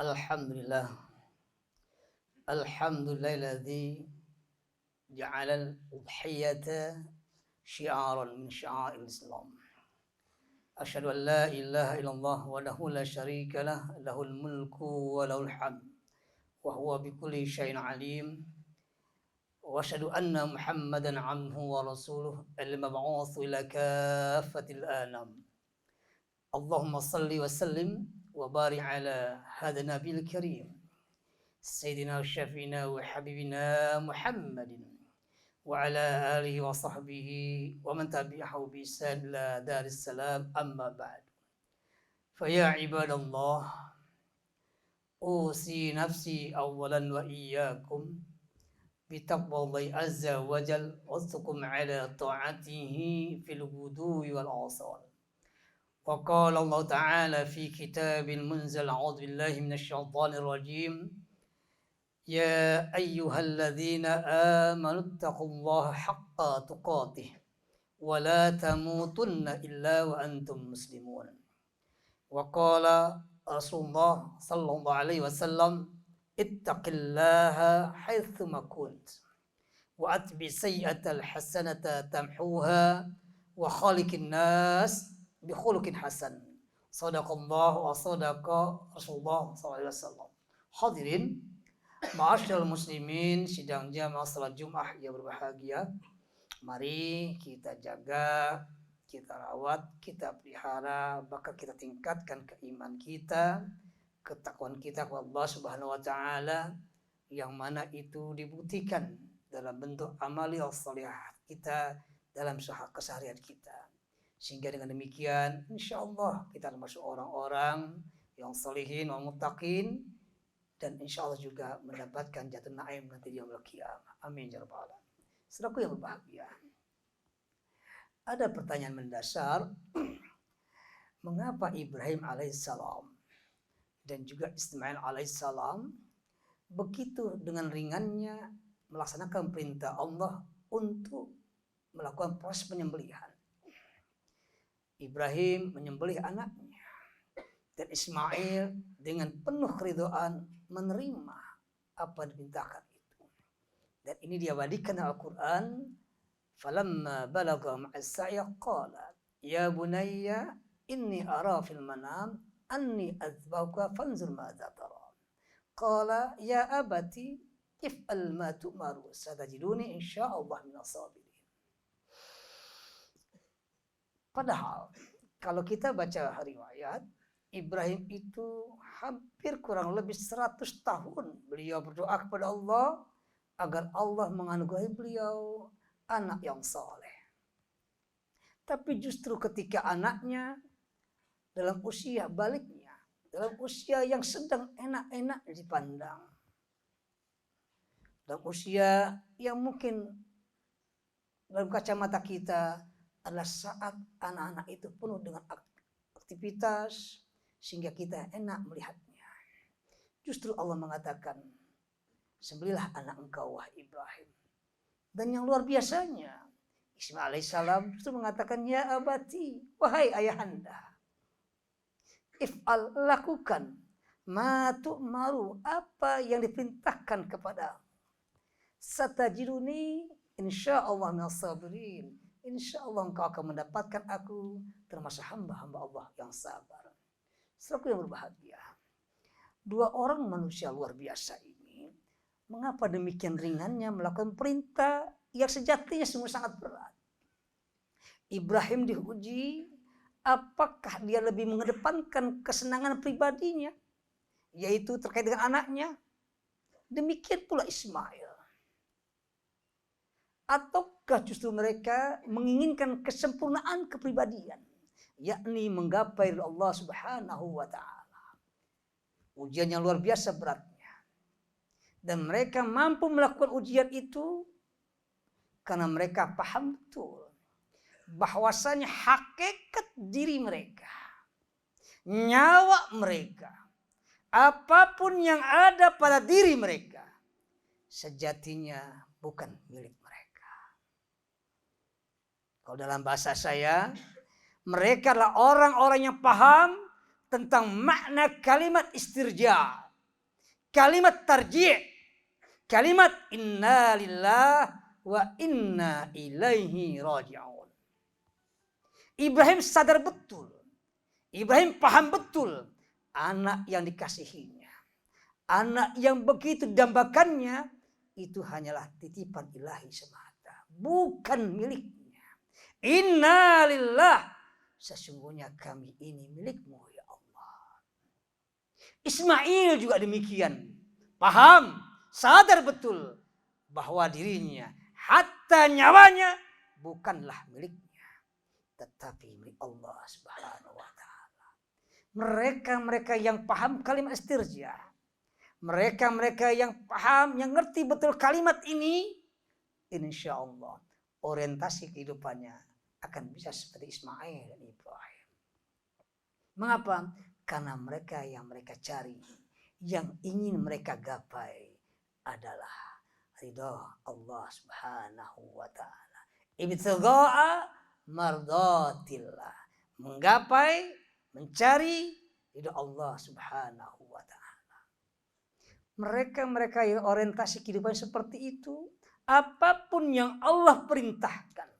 Alhamdulillah. Alhamdulillahilladzi ja'alal udhiyata syi'aran min sya'airil Islam. Asyhadu an la ilaha illallah wahdahu la syarika lah, lahul mulku wa lahul hamd wa huwa bikulli syai'in alim. Wa asyhadu anna Muhammadan 'abduhu wa rasuluhu al-mab'uts ila kaffatil anam. Allahumma salli wa sallim wa barik ala hadha nabiyil karim Sayyidina Syafina wa Habibina Muhammadin wa ala alihi wa sahbihi wa man tabi'ahu bi ihsan ila daris salam, amma ba'd. Fa ya ibadallah, usi nafsi awalan wa iyyakum bi taqwallahi azza wa jal wastukum ala ta'atihi fil ghudwi wal asal. Wa qala Allah ta'ala fi kitabil munzal, a'udzu billahi minasy syaithanir rajim. Ya ayyuhalladzina amanu taqullaha haqqa tuqatih wa la tamutunna illa wa antum muslimun. Wa qala Rasulullah sallallahu alaihi wasallam, ittaqillaha haitsu ma kunt wa atbi sayyi'atal hasanata tamhuha wa khaliqin nas bi khuluqin hasan. Shadaqallahu wa sadaqa Rasulullah sallallahu alaihi wasallam. Hadirin ma'asyiral muslimin, sidang jamaah salat Jumat yang berbahagia. Mari kita jaga, kita rawat, kita pelihara, bahkan kita tingkatkan keiman kita, ketakwaan kita kepada Allah Subhanahu wa taala, yang mana itu dibuktikan dalam bentuk amaliyah shalihah kita dalam keseharian kita. Sehingga dengan demikian insyaallah kita termasuk orang-orang yang sholihin wa muttaqin, dan insya Allah juga mendapatkan jatuh naim nanti di yaumul qiyamah. Amin ya rabbal alamin. Saudaraku yang berbahagia, ada pertanyaan mendasar. Mengapa Ibrahim alaihissalam dan juga Ismail alaihissalam begitu dengan ringannya melaksanakan perintah Allah untuk melakukan proses penyembelihan? Ibrahim menyembelih anaknya, dan Ismail dengan penuh keridhaan menerima apa yang diperintahkan itu. Dan ini diabadikan dalam Al-Quran. Falamma balagha ma'as-sa'ya qala ya bunayya inni ara fil manam anni azbahuka fanzur madza tara. Qala ya abati if'al ma tu'maru satajiduni insyaallah minas sabirin. Padahal kalau kita baca riwayat, Ibrahim itu hampir kurang lebih 100 tahun beliau berdoa kepada Allah agar Allah menganugerahi beliau anak yang saleh. Tapi justru ketika anaknya dalam usia baliknya, dalam usia yang sedang enak-enak dipandang, dalam usia yang mungkin dalam kacamata kita adalah saat anak-anak itu penuh dengan aktivitas, sehingga kita enak melihatnya. Justru Allah mengatakan, sembelilah anak engkau wahai Ibrahim. Dan yang luar biasanya, Ismail alaihissalam justru mengatakan, ya abati, wahai ayahanda, if'al, lakukan, ma tu'maru, apa yang diperintahkan kepada. Satajiduni insyaallah minas sabirin. Insyaallah engkau akan mendapatkan aku termasuk hamba-hamba Allah yang sabar. Saudaraku yang berbahagia, dua orang manusia luar biasa ini, mengapa demikian ringannya melakukan perintah yang sejatinya sungguh sangat berat? Ibrahim diuji, apakah dia lebih mengedepankan kesenangan pribadinya, yaitu terkait dengan anaknya? Demikian pula Ismail. Ataukah justru mereka menginginkan kesempurnaan kepribadian, yakni menggapai Allah Subhanahu wa taala? Ujian yang luar biasa beratnya. Dan mereka mampu melakukan ujian itu karena mereka paham betul bahwasanya hakikat diri mereka, nyawa mereka, apapun yang ada pada diri mereka sejatinya bukan milik mereka. Kalau dalam bahasa saya, mereka adalah orang-orang yang paham tentang makna kalimat istirja, kalimat tarji', kalimat inna lillah wa inna ilaihi raji'un. Ibrahim sadar betul, Ibrahim paham betul anak yang dikasihinya, anak yang begitu dambakannya itu hanyalah titipan ilahi semata, bukan miliknya. Inna lillah, sesungguhnya kami ini milikmu ya Allah. Ismail juga demikian, paham, sadar betul bahwa dirinya hatta nyawanya bukanlah miliknya, tetapi milik Allah Subhanahu wa taala. Mereka-mereka yang paham kalimat istirja, mereka-mereka yang paham, yang ngerti betul kalimat ini, insya Allah orientasi kehidupannya akan bisa seperti Ismail dan Ibrahim. Mengapa? Karena mereka yang mereka cari, yang ingin mereka gapai adalah ridha Allah Subhanahu wa taala. Ibtigha'a mardatillah, menggapai, mencari ridha Allah Subhanahu wa taala. Mereka-mereka yang orientasi kehidupan seperti itu, apapun yang Allah perintahkan,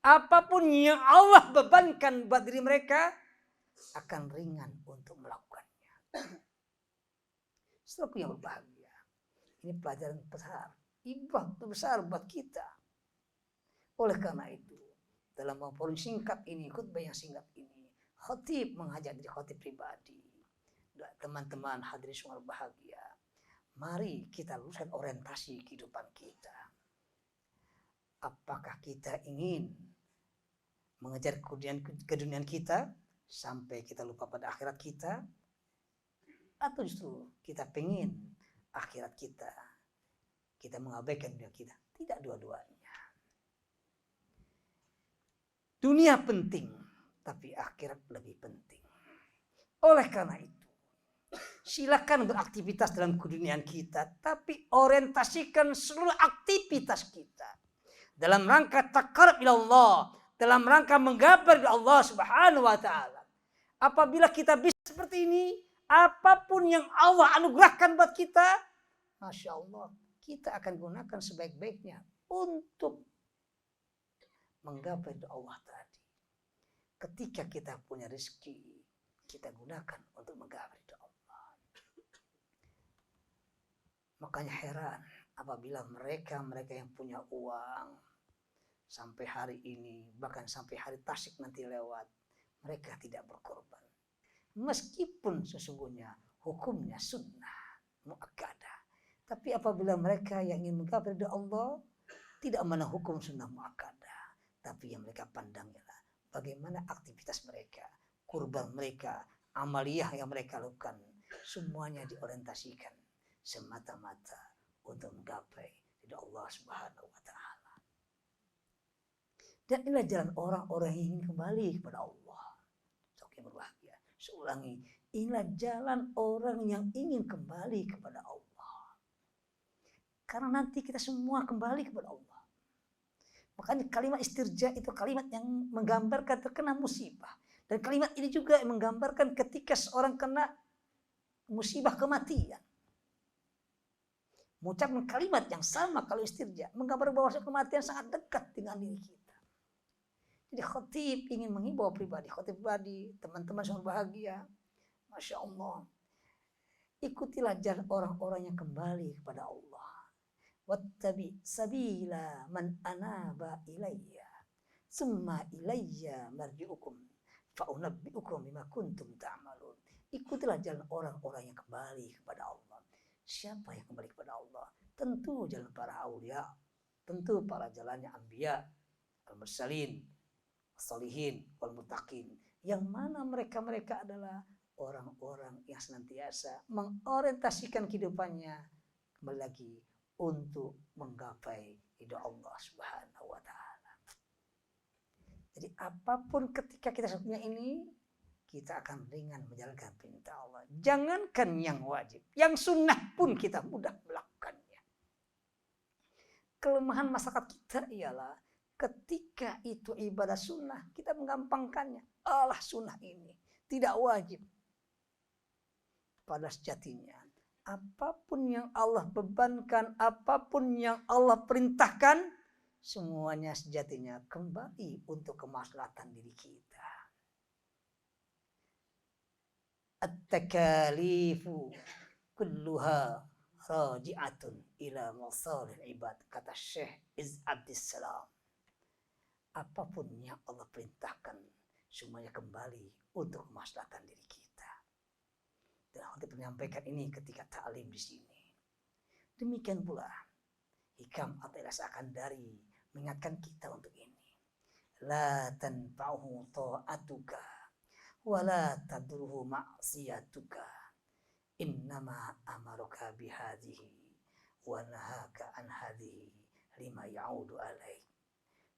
apapun yang Allah bebankan buat diri mereka, akan ringan untuk melakukannya. Saudaraku yang berbahagia, ini pelajaran besar, ibrah besar buat kita. Oleh karena itu, dalam forum singkat ini, khutbah yang singkat ini, khatib mengajak diri khatib pribadi, teman-teman hadirin semua berbahagia, mari kita luruskan orientasi kehidupan kita. Apakah kita ingin mengejar keduniaan kita sampai kita lupa pada akhirat kita, atau justru kita pengen akhirat kita mengabaikan dunia kita? Tidak dua-duanya. Dunia penting, tapi akhirat lebih penting. Oleh karena itu, silakan beraktivitas dalam keduniaan kita, tapi orientasikan seluruh aktivitas kita dalam rangka taqarrub ila Allah, dalam rangka menggapai Allah Subhanahu wa taala. Apabila kita bisa seperti ini, apapun yang Allah anugerahkan buat kita, Masya Allah, kita akan gunakan sebaik-baiknya untuk menggapai Allah tadi. Ketika kita punya rezeki, kita gunakan untuk menggapai Allah. Makanya heran apabila mereka yang punya uang sampai hari ini, bahkan sampai hari tasyrik nanti lewat, mereka tidak berkorban. Meskipun sesungguhnya hukumnya sunnah muakkadah, tapi apabila mereka yang ingin menggapai Allah, tidak mana hukum sunnah muakkadah, tapi yang mereka pandang ialah bagaimana aktivitas mereka, kurban mereka, amaliyah yang mereka lakukan, semuanya diorientasikan semata-mata untuk menggapai ridha Allah Subhanahu wa taala. Dan inilah jalan orang-orang yang ingin kembali kepada Allah. Yang berbahagia. Saya ulangi, inilah jalan orang yang ingin kembali kepada Allah. Karena nanti kita semua kembali kepada Allah. Makanya kalimat istirja itu kalimat yang menggambarkan terkena musibah. Dan kalimat ini juga menggambarkan ketika seorang kena musibah kematian. Mengucapkan kalimat yang sama kalau istirja, menggambarkan bahwa kematian sangat dekat dengan diri kita. Jadi khatib ingin mengimbau pribadi, teman-teman semua bahagia. Masya Allah. Ikutilah jalan orang-orang yang kembali kepada Allah. Wattabi sabila man anaba ilayya. Summa ilayya marji'ukum. Fa'unabbi'ukum bima kuntum ta'malun. Ikutilah jalan orang-orang yang kembali kepada Allah. Siapa yang kembali kepada Allah? Tentu jalan para awliya. Tentu para jalannya anbiya, al-mursalin, as-solihin, wal-muttaqin. Yang mana mereka adalah orang-orang yang senantiasa mengorientasikan kehidupannya kembali lagi untuk menggapai ridha Allah Subhanahu wa taala. Jadi apapun ketika kita sebenarnya ini, kita akan ringan menjalankan perintah Allah. Jangankan yang wajib, yang sunnah pun kita mudah melakukannya. Kelemahan masyarakat kita ialah ketika itu ibadah sunnah, kita menggampangkannya. Allah sunnah ini tidak wajib. Pada sejatinya apapun yang Allah bebankan, apapun yang Allah perintahkan, semuanya sejatinya kembali untuk kemaslahatan diri kita. At-takalifu kulluha raji'atun ila masalih ibad, kata Syekh Iz Abdissalam. Apapun yang Allah perintahkan, semuanya kembali untuk kemaslahatan diri kita. Dan aku menyampaikan ini ketika ta'lim di sini. Demikian pula Hikam Athilah Sakandari mengingatkan kita untuk ini. La tanfa'uhu ta'atuka wa la tadruhu ma'siyatuka. Innama amaruka bihadihi wa nahaka an hadihi lima ya'udu alaih.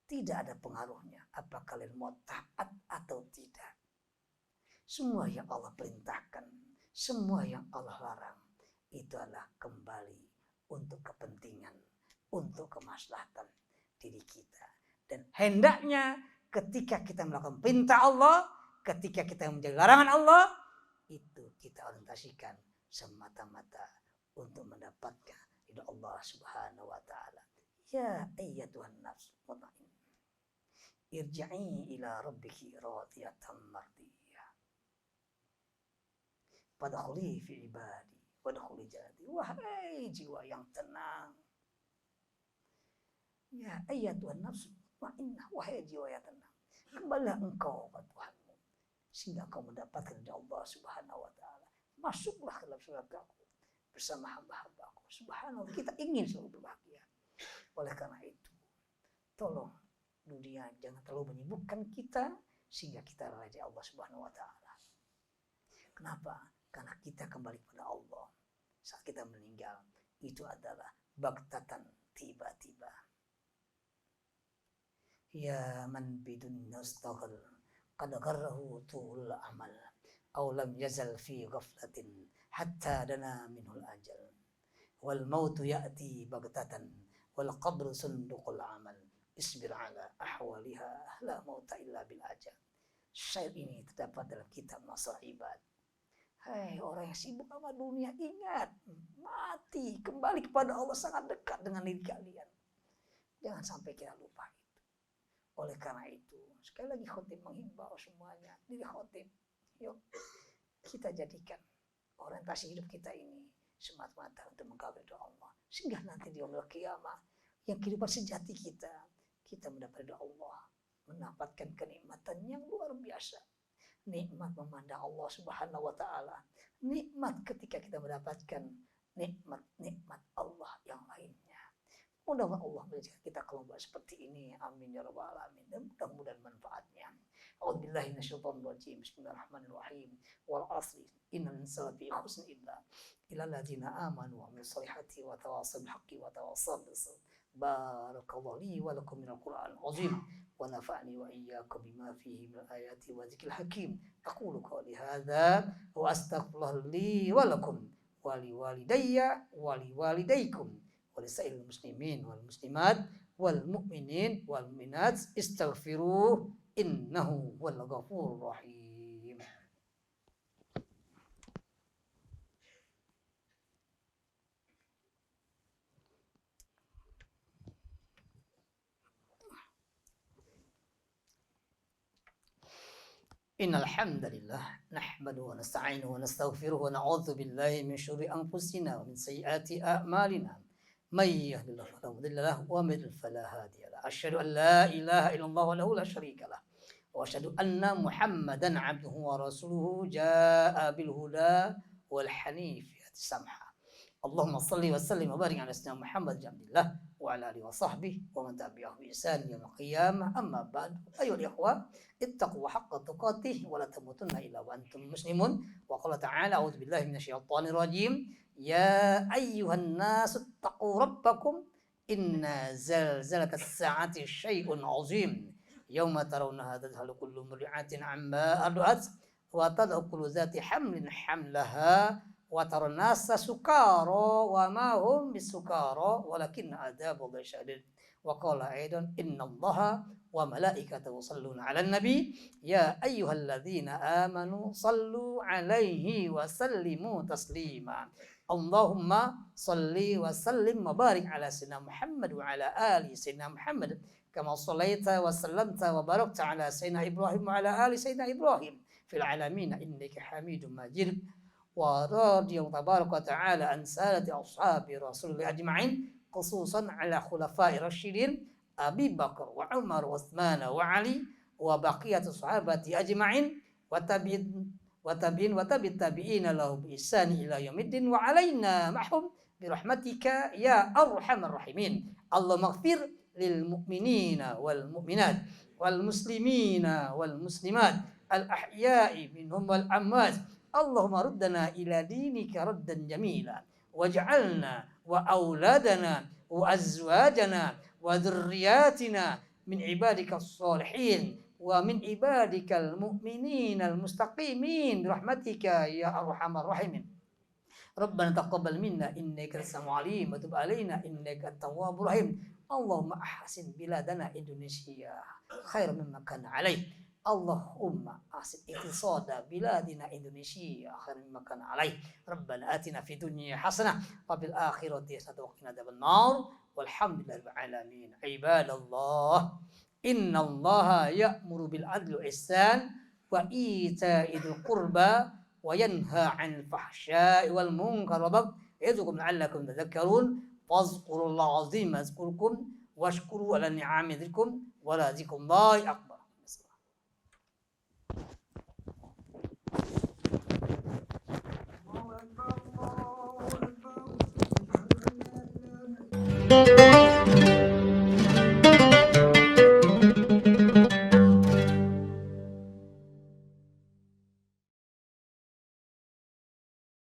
Tidak ada pengaruhnya apakah kalian mau taat atau tidak. Semua yang Allah perintahkan, semua yang Allah larang, itu adalah kembali untuk kepentingan, untuk kemaslahatan diri kita. Dan hendaknya ketika kita melakukan perintah Allah, ketika kita menjaga larangan Allah, itu kita orientasikan semata-mata untuk mendapatkan ridha Allah Subhanahu wa taala. Ya ayyatuhan nafs mutmainnah, irji'i ila rabbiki radiyatan mardiyah. Fadkhuli fi ibadi wadkhuli jannati. Wahai jiwa yang tenang. Ya ayyatuhan nafs mutmainnah, wahai jiwa yang tenang, kembalilah engkau kepada Tuhanmu sehingga engkau mendapatkan ridha Allah Subhanahu wa taala. Masuklah ke dalam surgaku bersama hamba-hambaku. Subhanallah, kita ingin selalu berbahagia. Oleh karena itu, tolong dunia jangan terlalu menyibukkan kita sehingga kita lalai dari Allah Subhanahu wa taala. Kenapa? Karena kita kembali kepada Allah saat kita meninggal itu adalah baghtatan, tiba-tiba. Ya man bidun nastaghal qad gharrahu tul amal aw lam yazal fi ghaflatin hatta dana minhul ajal wal mautu ya'ti baghtatan wal qabru sunduqul amal isbir ala ahwaliha la mauta illa bil ajal. Syair ini terdapat dalam kitab Nasr Ibad. Hai orang yang sibuk sama dunia, ingat mati kembali kepada Allah sangat dekat dengan diri kalian. Jangan sampai kita lupa itu. Oleh karena itu, sekali lagi khotib menghimbau semuanya, diri khotib, yuk kita jadikan orientasi hidup kita ini semata-mata untuk menggapai doa Allah, sehingga nanti di yaumil qiyamah yang kehidupan sejati kita mendapat doa Allah, mendapatkan kenikmatan yang luar biasa. Nikmat memandang Allah Subhanahu wa taala, nikmat ketika kita mendapatkan nikmat Allah yang lainnya. Mudah-mudahan Allah menjadikan kita kelompok seperti ini. Amin ya rabbal alamin. Dan mudah-mudahan manfaatnya. A'udzubillahi minasyaitonir rajim. Bismillahirrahmanirrahim. Wal 'ashri innal insana lafi khusr illa alladzina amanu wa 'amilus solihati wa tawassaw bil haqqi wa tawassaw bis sabr. Barakallahu li wa lakum minal Qur'anil 'azim wa nafa'ni wa iyyakum bima fihi minal ayati wa dzikril hakim. Aqulu qawli hadza wa astaghfirullah li wa lakum wa liwalidayya wa liwalidaykum walisail muslimin wal muslimat wal mu'minin wal mu'minat istaghfiruh innahu wal ghafurur rahim. Innal hamdalillah nahmaduhu wa nasta'inuhu wa nastaghfiruhu wa na'udzu billahi min syururi anfusina wa min sayyiati a'malina. May yahdihillahu fala mudilla lahu wa may yudlil fala hadiya lahu. Asyhadu an la ilaha illallah wahdahu la syarika lah. Wa asyhadu anna Muhammadan 'abduhu wa rasuluhu jaa'a bil huda wal hanifiyati samha. Allahumma shalli wa sallim wa barik ala sayyidina Muhammad Abdillah wa ala alihi wa sahbihi wa man tabi'ahu bi ihsan ila yaumil qiyamah. Amma ba'd. Ayyuhal ikhwah, ittaqu haqqa tuqatih wa la tamutunna illa wa antum muslimun. Wa qala ta'ala a'udzu billahi minasyaitonir rajim. Ya ayyuhan nasu taqu rabbakum inna zalzalatas sa'ati syai'un 'azim yauma tarawnaha tadhhalu kullu murdi'atin 'amma arda'at wa tad'u kullu zati hamlin hamlaha wa taran nasa sukara wa ma hum bisukara walakin adzabullahi syadid. Wa qala aidan innallaha wa malaikatahu yusholluna 'alan nabi ya ayyuhalladzina amanu shallu 'alaihi wa sallimu taslima. Allahumma shalli wa sallim wa barik ala sayyidina Muhammad wa ala ali sayyidina Muhammad kama shallaita wa sallamta wa barakta ala sayyidina Ibrahim wa ala ali sayyidina Ibrahim fil alamin innaka Hamidum Majid. Wa radiyallahu tabaraka wa ta'ala an salati ashabi Rasulillah ajma'in khususan ala khulafai rasyidin Abi Bakar wa Umar wa Utsman wa Ali wa baqiyatu sahabati ajma'in wa tabi'ina lahu bi ihsan ila yaumiddin wa alaina mahum bi rahmatika ya arhamar rahimin. Allahumma ighfir lil mu'minina wal mu'minat wal muslimina wal muslimat al ahya'i minhum wal amwat. Allahumma ruddana ila dinika raddan jamila waj'alna wa auladana wa azwajana wa dhurriyyatina min ibadika as-salihin wa min ibadikal mu'minina al-mustaqimin birahmatika ya arhamar rahimin. Rabbana taqabbal minna innaka as-sami'ul 'alim wa tub 'alaina innaka at-tawwabur rahim. Allahumma ahsin biladana Indonesia khairan mimma kana 'alaih. Allahumma ahsin iqtisada biladina Indonesia khairan mimma kana 'alaih. Rabbana atina fid dunya hasanah wa fil akhirati hasanah wa qina adzabannar. Walhamdulillahil alamin. Ibadallah, innallaha ya'muru bil adli wal ihsan wa ita'idil qurba wa yanha 'anil fahsya'i wal munkar wa baghi ya'idzukum la'allakum tadhakkarun. Fadhkurullaha 'azim yazkurkum washkuru 'ala ni'ami dzikrum wa la dzikrullahi akbar. Thank you.